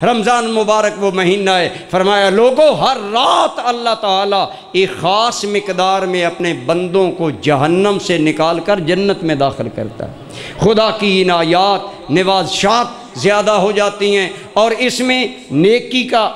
رمضان مبارک وہ مہینہ ہے، فرمایا لوگوں ہر رات اللہ تعالیٰ ایک خاص مقدار میں اپنے بندوں کو جہنم سے نکال کر جنت میں داخل کرتا ہے۔ خدا کی عنایات نوازشات زیادہ ہو جاتی ہیں، اور اس میں نیکی کا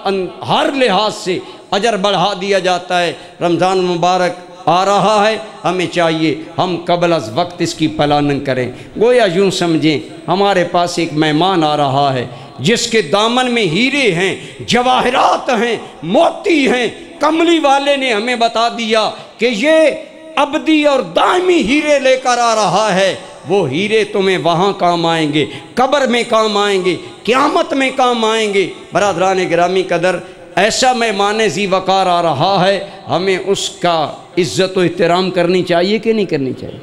ہر لحاظ سے اجر بڑھا دیا جاتا ہے۔ رمضان مبارک آ رہا ہے، ہمیں چاہیے ہم قبل از وقت اس کی پلاننگ کریں۔ گویا یوں سمجھیں ہمارے پاس ایک مہمان آ رہا ہے جس کے دامن میں ہیرے ہیں، جواہرات ہیں، موتی ہیں۔ کملی والے نے ہمیں بتا دیا کہ یہ ابدی اور دائمی ہیرے لے کر آ رہا ہے۔ وہ ہیرے تمہیں وہاں کام آئیں گے، قبر میں کام آئیں گے، قیامت میں کام آئیں گے۔ برادران گرامی قدر، ایسا مہمان ذی وقار آ رہا ہے، ہمیں اس کا عزت و احترام کرنی چاہیے کہ نہیں کرنی چاہیے؟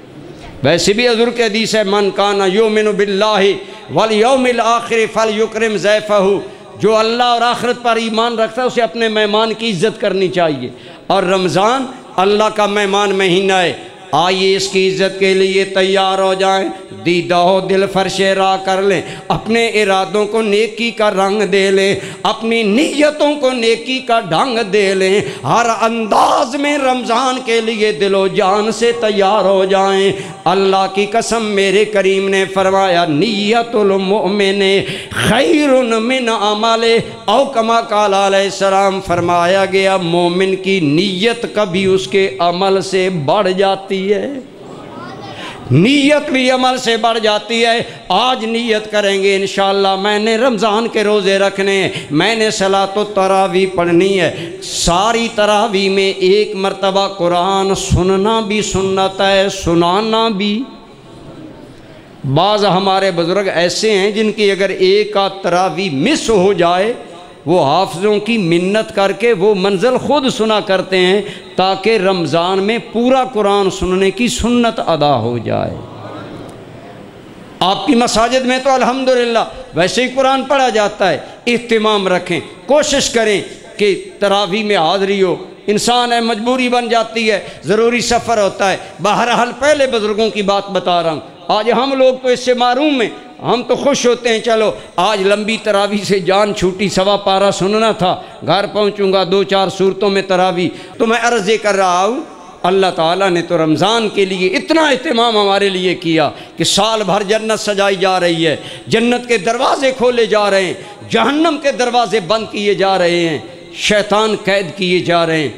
ویسے بھی حضور کی حدیث ہے، من کان یؤمن باللہ والیوم الآخر فلیکرم ضیفہ، جو اللہ اور آخرت پر ایمان رکھتا ہے اسے اپنے مہمان کی عزت کرنی چاہیے۔ اور رمضان اللہ کا مہمان مہینہ ہے، آئیے اس کی عزت کے لیے تیار ہو جائیں، دیدہ ہو دل فرش راہ کر لیں، اپنے ارادوں کو نیکی کا رنگ دے لیں، اپنی نیتوں کو نیکی کا ڈھنگ دے لیں، ہر انداز میں رمضان کے لیے دل و جان سے تیار ہو جائیں۔ اللہ کی قسم میرے کریم نے فرمایا نیت المؤمن خیر من عمل، او کما قال علیہ السلام، فرمایا گیا مومن کی نیت کبھی اس کے عمل سے بڑھ جاتی ہے، نیت بھی عمل سے بڑھ جاتی ہے۔ آج نیت کریں گے انشاءاللہ میں نے رمضان کے روزے رکھنے ہیں، میں نے صلاۃ التراویح پڑھنی ہے۔ ساری تراویح میں ایک مرتبہ قرآن سننا بھی سنت ہے، سنانا بھی۔ بعض ہمارے بزرگ ایسے ہیں جن کی اگر ایک آدھ تراویح مس ہو جائے، وہ حافظوں کی منت کر کے وہ منزل خود سنا کرتے ہیں تاکہ رمضان میں پورا قرآن سننے کی سنت ادا ہو جائے۔ آپ کی مساجد میں تو الحمدللہ ویسے ہی قرآن پڑھا جاتا ہے، اہتمام رکھیں، کوشش کریں کہ تراویح میں حاضری ہو۔ انسان ہے مجبوری بن جاتی ہے، ضروری سفر ہوتا ہے۔ بہرحال پہلے بزرگوں کی بات بتا رہا ہوں، آج ہم لوگ تو اس سے معروم ہیں، ہم تو خوش ہوتے ہیں چلو آج لمبی تراویح سے جان چھوٹی، سوا پارہ سننا تھا، گھر پہنچوں گا 2-4 صورتوں میں تراویح۔ تو میں عرض یہ کر رہا ہوں، اللہ تعالیٰ نے تو رمضان کے لیے اتنا اہتمام ہمارے لیے کیا کہ سال بھر جنت سجائی جا رہی ہے، جنت کے دروازے کھولے جا رہے ہیں، جہنم کے دروازے بند کیے جا رہے ہیں، شیطان قید کیے جا رہے ہیں۔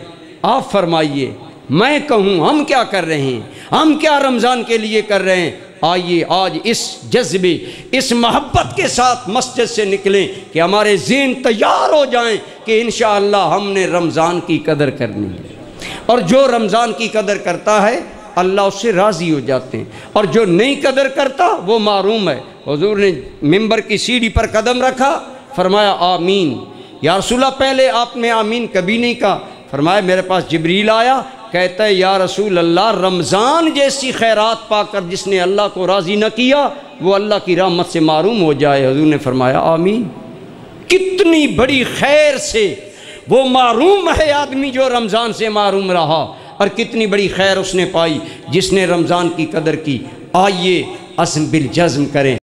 آپ فرمائیے میں کہوں ہم کیا کر رہے ہیں، ہم کیا رمضان کے لیے کر رہے ہیں؟ آئیے آج اس جذبے، اس محبت کے ساتھ مسجد سے نکلیں کہ ہمارے ذہن تیار ہو جائیں کہ انشاءاللہ ہم نے رمضان کی قدر کرنی ہے، اور جو رمضان کی قدر کرتا ہے اللہ اس سے راضی ہو جاتے ہیں، اور جو نہیں قدر کرتا وہ محروم ہے۔ حضور نے ممبر کی سیڑھی پر قدم رکھا، فرمایا آمین۔ یا رسول اللہ پہلے آپ نے آمین کبھی نہیں کہا۔ فرمایا میرے پاس جبریل آیا، کہتا ہے یا رسول اللہ رمضان جیسی خیرات پا کر جس نے اللہ کو راضی نہ کیا وہ اللہ کی رحمت سے محروم ہو جائے۔ حضور نے فرمایا آمین۔ کتنی بڑی خیر سے وہ محروم ہے آدمی جو رمضان سے محروم رہا، اور کتنی بڑی خیر اس نے پائی جس نے رمضان کی قدر کی۔ آئیے عزم بالجزم کریں۔